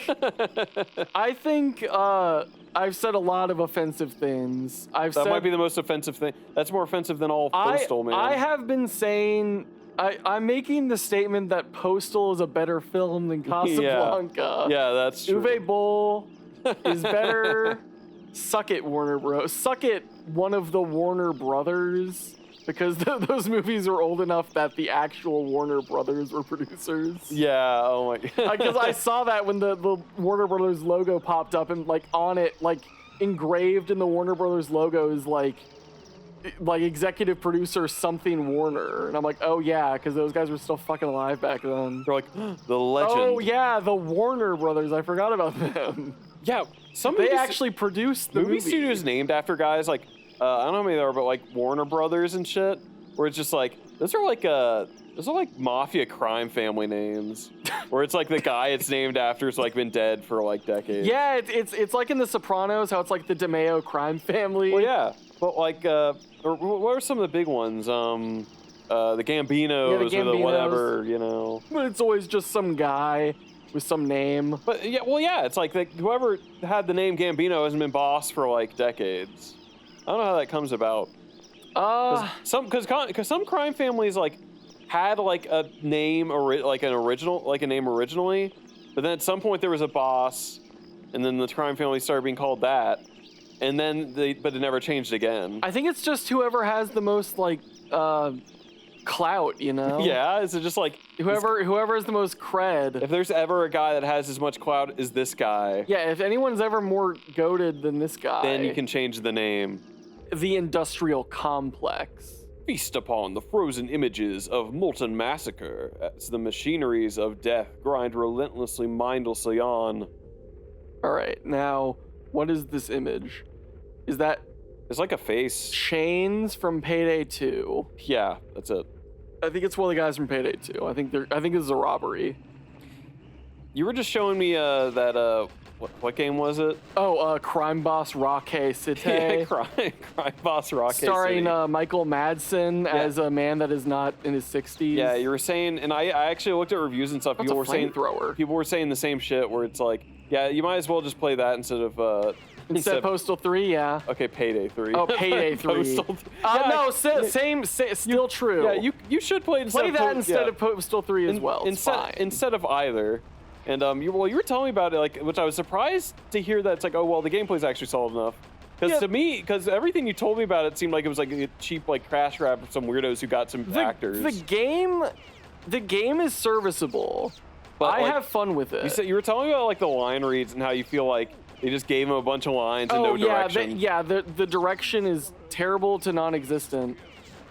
I've said a lot of offensive things. That might be the most offensive thing. That's more offensive than all Postal, man. I have been saying I'm making the statement that Postal is a better film than Casablanca. Yeah, that's true. Uwe Boll is better. Suck it, Warner Bros. Suck it, one of the Warner Brothers. Because those movies were old enough that the actual Warner Brothers were producers. Yeah, oh my god. Because I saw that when the Warner Brothers logo popped up and like on it, like engraved in the Warner Brothers logo is like executive producer something Warner. And I'm like, oh yeah, because those guys were still fucking alive back then. They're like, the legend. Oh yeah, the Warner Brothers. I forgot about them. Yeah, they actually produced the movie. Studios named after guys like, I don't know how many there are, but like Warner Brothers and shit, where it's just like, those are like mafia crime family names, where it's like the guy it's named after has like been dead for like decades. Yeah, it's like in The Sopranos, how it's like the DeMeo crime family. Well, yeah, but like, what are some of the big ones? The Gambinos, or the whatever, you know. But it's always just some guy with some name. But yeah, well, yeah, it's like whoever had the name Gambino hasn't been boss for like decades. I don't know how that comes about. Because some crime families like had like a name originally, but then at some point there was a boss, and then the crime family started being called that, and then but it never changed again. I think it's just whoever has the most like clout, you know? Yeah, is it just like whoever has the most cred? If there's ever a guy that has as much clout as this guy, yeah. If anyone's ever more goated than this guy, then you can change the name. The Industrial Complex. Feast upon the frozen images of molten massacre as the machineries of death grind relentlessly, mindlessly on. All right, now, what is this image? Is that... It's like a face. Chains from Payday 2. Yeah, that's it. I think it's one of the guys from Payday 2. I think this is a robbery. You were just showing me that, what game was it? Oh, Crime Boss Roque City. Yeah, Crime Boss Roque City. Starring Michael Madsen as a man that is not in his 60s. Yeah, you were saying, and I actually looked at reviews and stuff. That's people were saying the same shit, where it's like, yeah, you might as well just play that instead of Postal 3, yeah. Okay, Payday 3. Oh, Payday 3. Postal 3. No, still true. Yeah, you should play it instead of Postal 3 as well. Instead of either. And you were telling me about it, like, which I was surprised to hear that it's like, oh well, the gameplay's actually solid enough. Because to me, everything you told me about it seemed like it was like a cheap like crash grab for some weirdos who got some actors. The game is serviceable. But I like, have fun with it. you were telling me about like the line reads and how you feel like they just gave him a bunch of lines and no direction. The direction is terrible to non-existent.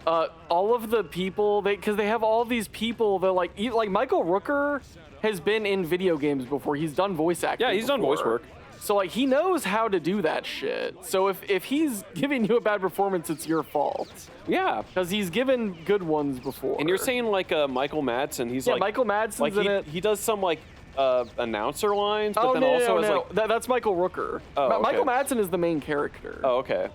All of the people, because they have all these people that like Michael Rooker has been in video games before. He's done voice acting. Yeah, he's done voice work. So like he knows how to do that shit. So if he's giving you a bad performance, it's your fault. Yeah, because he's given good ones before. And you're saying like Michael Madsen, he's like Michael Madsen's like in it. He does some like announcer lines, but then no, also no. like that's Michael Rooker. Oh, okay. Michael Madsen is the main character. Oh, okay.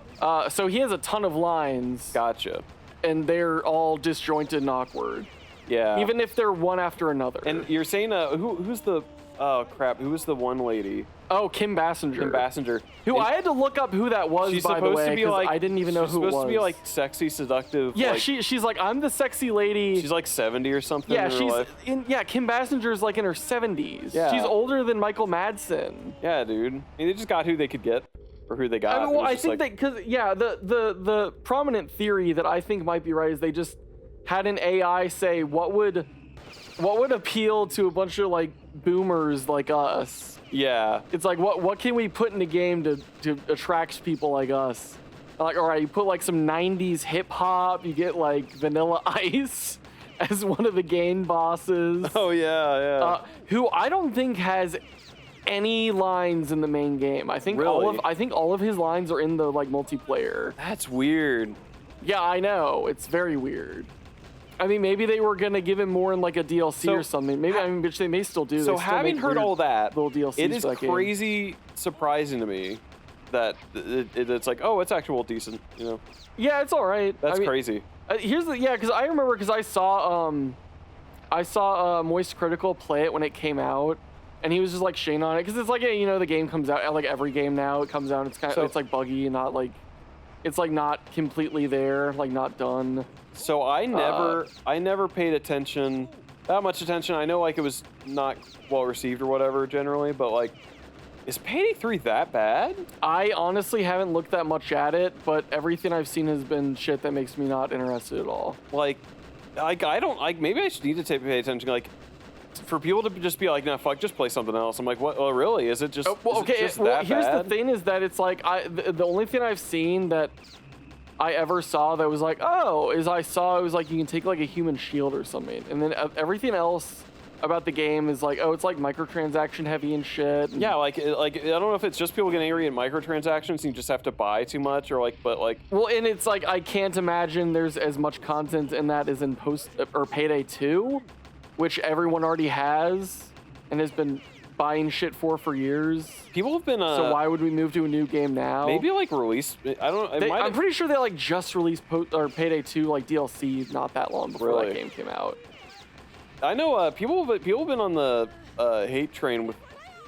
So he has a ton of lines. Gotcha. And they're all disjointed and awkward. Yeah. Even if they're one after another. And you're saying who's the who was the one lady? Oh, Kim Basinger. Kim Basinger. Who I had to look up who that was, by the way, because I didn't even know who it was. She's supposed to be like sexy, seductive. Yeah, like, she's like, I'm the sexy lady. She's like 70 or something. Yeah, in her life. Kim Basinger's like in her 70s. Yeah. She's older than Michael Madsen. Yeah, dude. I mean, they just got who they could get, or who they got. I think that because the prominent theory that I think might be right is they just had an AI say what would appeal to a bunch of like boomers like us. Yeah. It's like what can we put in a game to attract people like us? Like, all right, you put like some 90s hip hop, you get like Vanilla Ice as one of the game bosses. Oh yeah. Who I don't think has any lines in the main game. I think all of his lines are in the like multiplayer. That's weird. Yeah, I know. It's very weird. I mean, maybe they were gonna give him more in like a DLC or something. Maybe which they may still do. So having heard all that, little DLCs it is for that crazy surprising to me that it's like, oh, it's actual decent, you know? Yeah, it's all right. That's crazy. Because I remember I saw Moist Critical play it when it came out, and he was just like shitting on it because it's like the game comes out like every game now. It comes out, and it's like buggy and not like it's like not completely there, like not done. So I never paid that much attention. I know like it was not well received or whatever generally, but like, is Payday 3 that bad? I honestly haven't looked that much at it, but everything I've seen has been shit that makes me not interested at all. Like I don't like. Maybe I should need to pay attention. Like, for people to just be like, nah, fuck, just play something else. I'm like, what? Oh, really? Is it just? Here's the thing: is that it's like the only thing I've seen that I ever saw that was like, it was like you can take like a human shield or something, and then everything else about the game is like, it's like microtransaction heavy and shit. And yeah, like I don't know if it's just people getting angry at microtransactions and you just have to buy too much, or like, but like. Well, and it's like I can't imagine there's as much content in that as in Payday 2, which everyone already has and has been buying shit for years. People have been. So why would we move to a new game now? Maybe like release. I don't. I'm pretty sure they like just released Payday 2 like DLC not that long before that game came out. I know people have been on the hate train with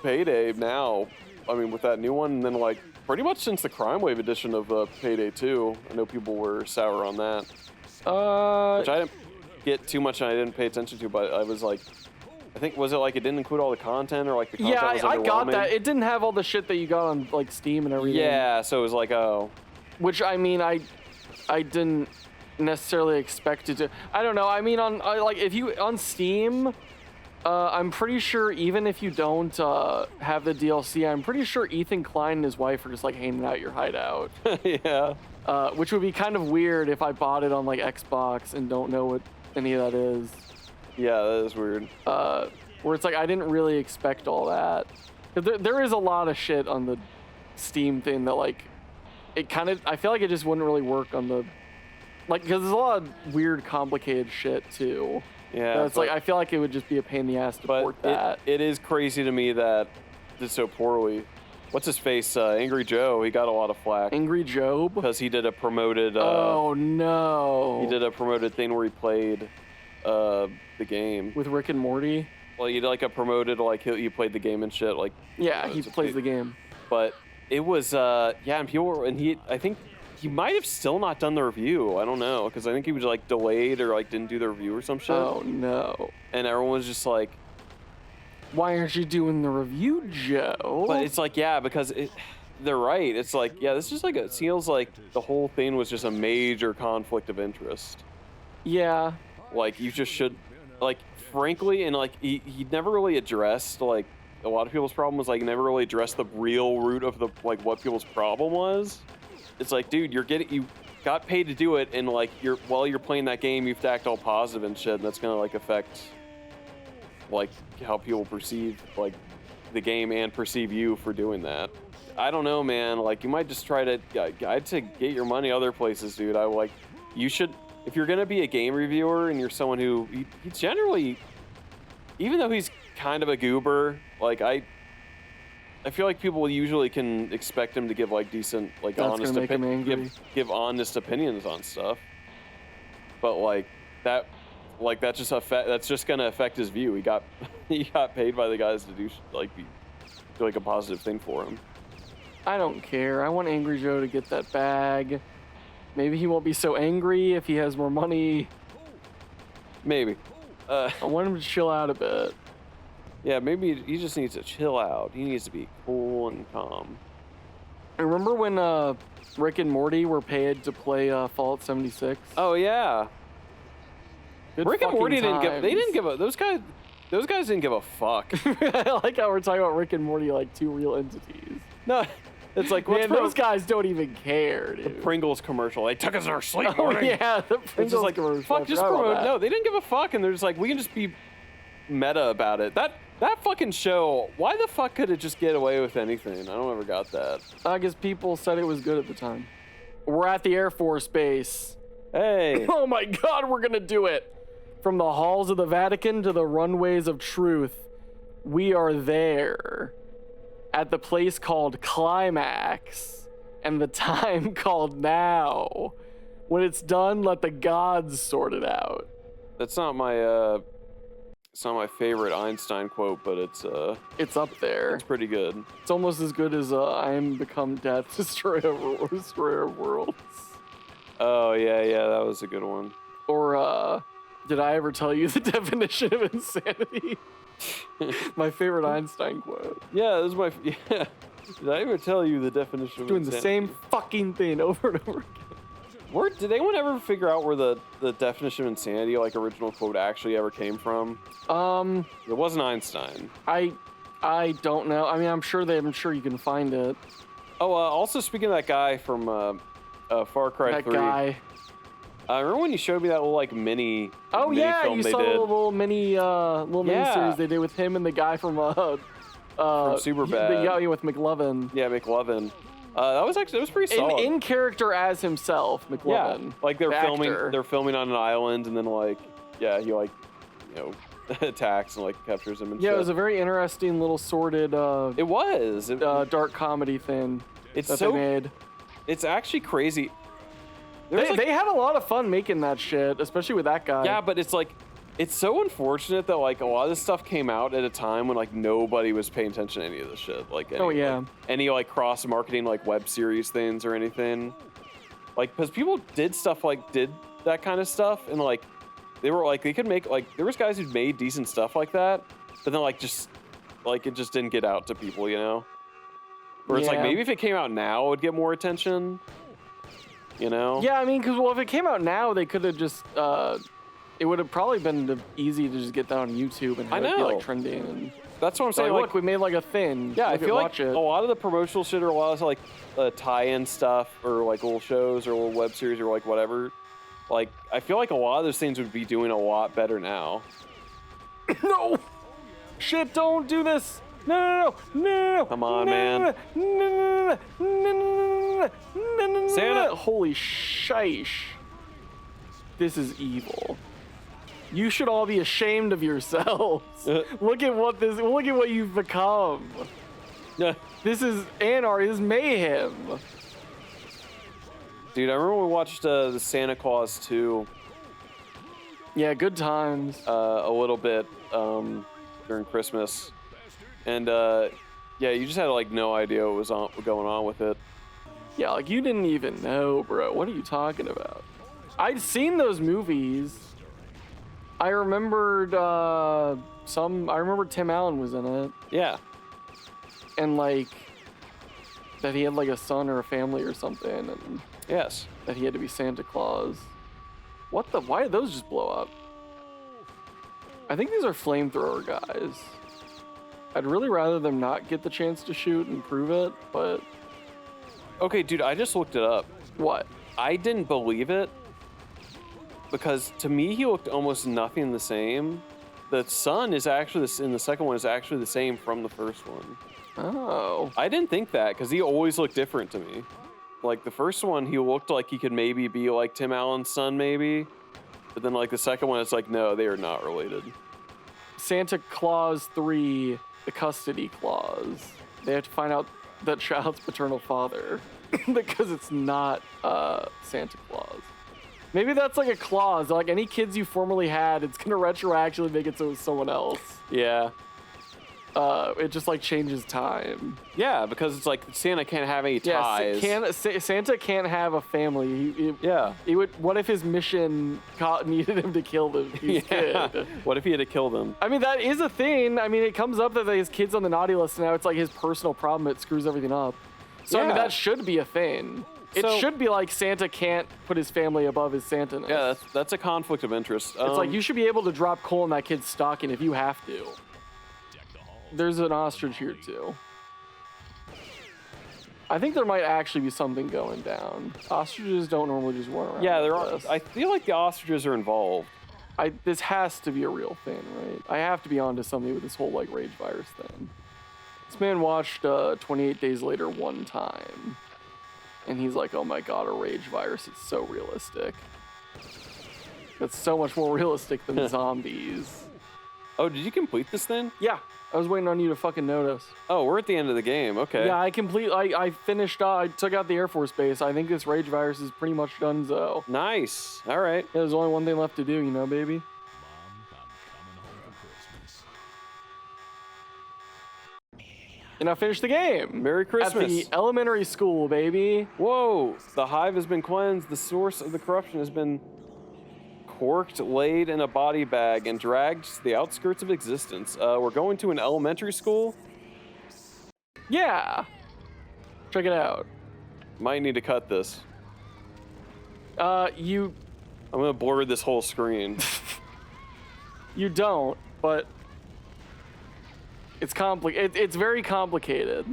Payday now. I mean, with that new one, and then like pretty much since the Crime Wave edition of Payday 2. I know people were sour on that. Which I didn't get too much and I didn't pay attention to, but I was like, I think, was it like it dididn't include all the content, or like the content was I got underwhelming? that. It didn't have all the shit that you got on like Steam and everything. Yeah, so it was like, oh. Which I mean, I didn't necessarily expect it to. I don't know. I mean, if you on Steam, I'm pretty sure even if you don't have the DLC, I'm pretty sure Ethan Klein and his wife are just like hanging out your hideout. Yeah. Which would be kind of weird if I bought it on like Xbox and don't know what any of that is. Yeah, that is weird. Where it's like I didn't really expect all that. There is a lot of shit on the Steam thing that like it kind of. I feel like it just wouldn't really work on the. Like, because there's a lot of weird, complicated shit, too. Yeah. It's like, I feel like it would just be a pain in the ass to port that. It is crazy to me that did so poorly. What's his face? Angry Joe, he got a lot of flack. Angry Job? Because he did a promoted... oh, no. He did a promoted thing where he played the game. With Rick and Morty? Well, he did like a promoted, like, he played the game and shit. Like. Yeah, he plays the game. But it was, and people were... And I think... He might have still not done the review. I don't know, because I think he was like delayed or like didn't do the review or some shit. Oh no! And everyone was just like, "Why aren't you doing the review, Joe?" But it's like, yeah, because they're right. It's like, yeah, this is like it feels like the whole thing was just a major conflict of interest. Yeah. Like you just should, like frankly, and like he never really addressed like a lot of people's problem was like never really addressed the real root of the like what people's problem was. It's like, dude, you got paid to do it, and like while you're playing that game, you have to act all positive and shit, and that's gonna like affect like how people perceive like the game and perceive you for doing that. I don't know, man. Like, you might just try to. I'd say get your money other places, dude. You should. If you're gonna be a game reviewer and you're someone who he generally, even though he's kind of a goober, like I feel like people usually can expect him to give like decent, like honest give honest opinions on stuff. But like that's just gonna affect his view. He got paid by the guys to do a positive thing for him. I don't care. I want Angry Joe to get that bag. Maybe he won't be so angry if he has more money. Maybe. I want him to chill out a bit. Yeah, maybe he just needs to chill out. He needs to be cool and calm. I remember when Rick and Morty were paid to play Fallout 76. Oh yeah. Good Rick and Morty times. those guys didn't give a fuck. I like how we're talking about Rick and Morty like two real entities. No, it's like, man, those guys don't even care, dude. The Pringles commercial. They took us in our sleep. Oh yeah, the Pringles commercial. Fuck, just promote. No, they didn't give a fuck, and they're just like, we can just be meta about it. That fucking show. Why the fuck could it just get away with anything? I don't ever got that. I guess people said it was good at the time. We're at the Air Force Base. Hey. Oh my God, we're gonna do it. From the halls of the Vatican to the runways of truth, we are there. At the place called Climax, and the time called now. When it's done, let the gods sort it out. That's not my favorite Einstein quote, but it's up there. It's pretty good. It's almost as good as I am become death, destroyer of worlds. Oh yeah, that was a good one. Or did I ever tell you the definition of insanity? My favorite Einstein quote. Yeah, this is my. Yeah. Did I ever tell you the definition of doing insanity? The same fucking thing over and over again. Did anyone ever figure out where the definition of insanity, like original quote, actually ever came from? It wasn't Einstein. I don't know. I mean, I'm sure you can find it. Oh, also speaking of that guy from Far Cry 3. That guy. I remember when you showed me that little like mini. Oh mini yeah, film you they saw did. the little mini series they did with him and the guy from Superbad. Yeah, with McLovin. Yeah, McLovin. That was pretty solid. In character as himself, McLovin. Yeah, like they're actor. filming on an island, and then he attacks and like captures him and shit. It was a very interesting little sordid. It was dark comedy thing. They made. It's actually crazy. They had a lot of fun making that shit, especially with that guy. Yeah, but it's so unfortunate that like a lot of this stuff came out at a time when like nobody was paying attention to any of this shit. Any like cross marketing like web series things or anything. Like, because people did that kind of stuff, and like they could make there was guys who made decent stuff like that, but then it just didn't get out to people, you know. Where it's like maybe if it came out now, it would get more attention. You know? Yeah, I mean, because if it came out now, they could have just. It would have probably been easy to just get that on YouTube and have it be like trending. And that's what I'm saying. Look, we made like a thing. Yeah, I feel like a lot of the promotional shit or a lot of like tie-in stuff or like little shows or little web series or like whatever. Like, I feel like a lot of those things would be doing a lot better now. No! Shit! Don't do this! No! Come on, man. Santa! Holy shish. This is evil. You should all be ashamed of yourselves. Look at what you've become. This is anarchy, this is mayhem. Dude, I remember we watched the Santa Claus 2. Yeah, good times. A little bit during Christmas. And you just had like no idea what was going on with it. Yeah, like you didn't even know, bro. What are you talking about? I'd seen those movies. I remembered I remember Tim Allen was in it. Yeah. And like that he had like a son or a family or something, and yes, that he had to be Santa Claus. Why did those just blow up? I think these are flamethrower guys. I'd really rather them not get the chance to shoot and prove it, but... Okay, dude, I just looked it up. What? I didn't believe it because to me he looked almost nothing the same. The sun is actually in the second one is actually the same from the first one. Oh. I didn't think that because he always looked different to me. Like the first one, he looked like he could maybe be like Tim Allen's son, maybe. But then like the second one, it's like, no, they are not related. Santa Claus 3, the custody clause. They have to find out that child's paternal father because it's not Santa Claus. Maybe that's like a clause, like any kids you formerly had, it's gonna retroactively make it so it's someone else. Yeah. It just like changes time. Yeah, because it's like Santa can't have any ties. Santa can't have a family. Yeah. He would. What if his mission needed him to kill his kid? What if he had to kill them? I mean, that is a thing. I mean, it comes up that his kid's on the naughty list, and now it's like his personal problem. It screws everything up. So, I mean, that should be a thing. It should be like Santa can't put his family above his Santa-ness. Yeah, that's a conflict of interest. It's like you should be able to drop coal in that kid's stocking if you have to. There's an ostrich here, too. I think there might actually be something going down. Ostriches don't normally just run around. Yeah, like I feel like the ostriches are involved. This has to be a real thing, right? I have to be onto something with this whole, like, rage virus thing. This man watched 28 Days Later one time. And he's like, oh my god, a rage virus. It's so realistic. It's so much more realistic than zombies. Oh, did you complete this thing? Yeah. I was waiting on you to fucking notice. Oh, we're at the end of the game. Okay. Yeah, I finished, I took out the Air Force Base. I think this rage virus is pretty much done, so. Nice. All right. Yeah, there's only one thing left to do, you know, baby? Mom, I'm coming home for Christmas. And I finished the game. Merry Christmas. At the elementary school, baby. Whoa. The hive has been cleansed. The source of the corruption has been corked, laid in a body bag, and dragged to the outskirts of existence. We're going to an elementary school? Yeah. Check it out. Might need to cut this. I'm gonna blur this whole screen. You don't, but it's it's very complicated.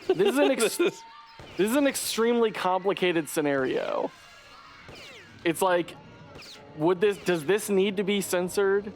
This is an extremely complicated scenario. It's like, does this need to be censored?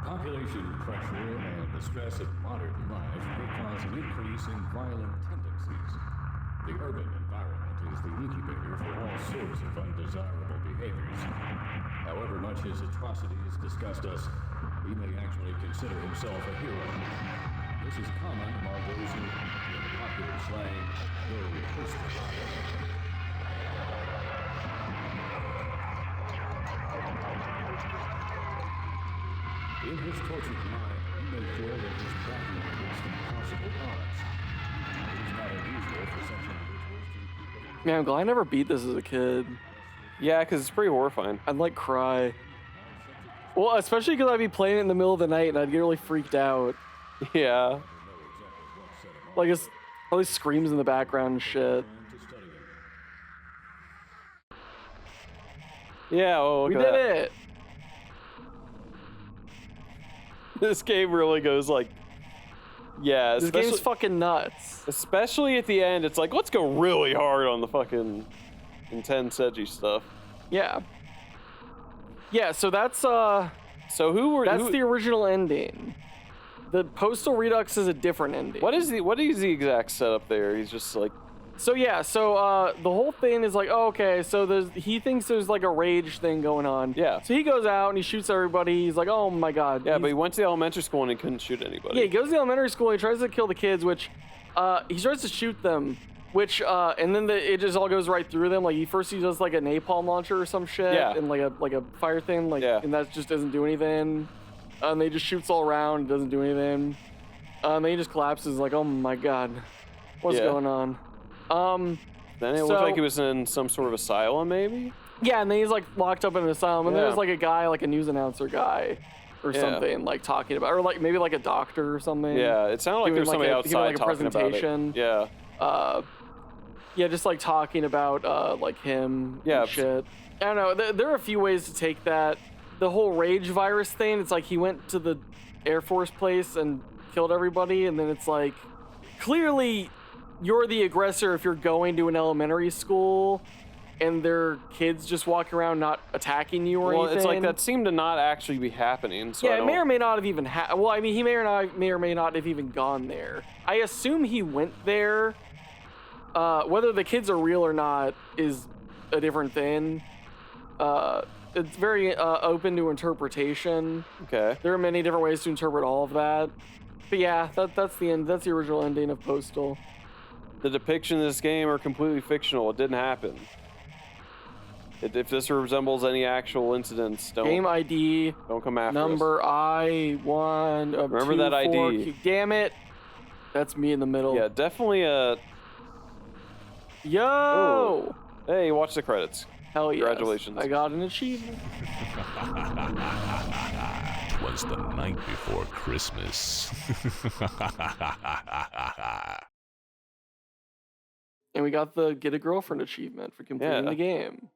Population pressure and the stress of modern life may cause an increase in violent tendencies. The urban environment is the incubator for all sorts of undesirable behaviors. However much his atrocities disgust us, he may actually consider himself a hero. This is common among those who, in popular slang, go postal. In his tortured mind, he may feel that he's battling against impossible odds. It is not unusual for such individuals to... Man, I'm glad I never beat this as a kid. Yeah, because it's pretty horrifying. I'd like cry. Well, especially because I'd be playing it in the middle of the night and I'd get really freaked out. Yeah. Like, it's all these screams in the background and shit. Yeah, oh, We look at did that. it! This game really goes like, yeah. This game's fucking nuts. Especially at the end, it's like, let's go really hard on the fucking intense, edgy stuff. Yeah. Yeah, so that's So that's the original ending. The Postal Redux is a different ending. What is the exact setup there? He's just like, So yeah, the whole thing is like, oh, okay, so he thinks there's like a rage thing going on. Yeah. So he goes out and he shoots everybody. He's like, oh my god. yeah, but he went to the elementary school and he couldn't shoot anybody. Yeah, he goes to the elementary school. He tries to kill the kids, which he tries to shoot them, which and then it just all goes right through them. Like he does like a napalm launcher or some shit, Yeah. and like a fire thing, like, Yeah. and that just doesn't do anything. And they just shoots all around, doesn't do anything. And then he just collapses like, oh my god, what's going on? Then it looked like he was in some sort of asylum, maybe? Yeah, and then he's like locked up in an asylum, and there's like a guy, like a news announcer guy or something, like talking about, or like maybe like a doctor or something. Yeah, it sounded like there was somebody outside talking about it. Yeah. Yeah, just like talking about like him and shit. I don't know, there are a few ways to take that. The whole rage virus thing, it's like he went to the Air Force place and killed everybody, and then it's like, clearly you're the aggressor if you're going to an elementary school and their kids just walk around not attacking you or anything. Well, it's like that seemed to not actually be happening. So yeah, it may or may not have even well, I mean, he may or may not have even gone there. I assume he went there. Whether the kids are real or not is a different thing. It's very open to interpretation. Okay. There are many different ways to interpret all of that. But yeah, that's the end. That's the original ending of Postal. The depiction of this game are completely fictional. It didn't happen. If this resembles any actual incidents, Game ID. Don't come after number us. I1 of Remember 2, that 4, ID. Q. Damn it. That's me in the middle. Yeah, definitely a... Yo! Ooh. Hey, watch the credits. Hell yeah. Congratulations. I got an achievement. 'Twas the night before Christmas. And we got the Get a Girlfriend achievement for completing the game.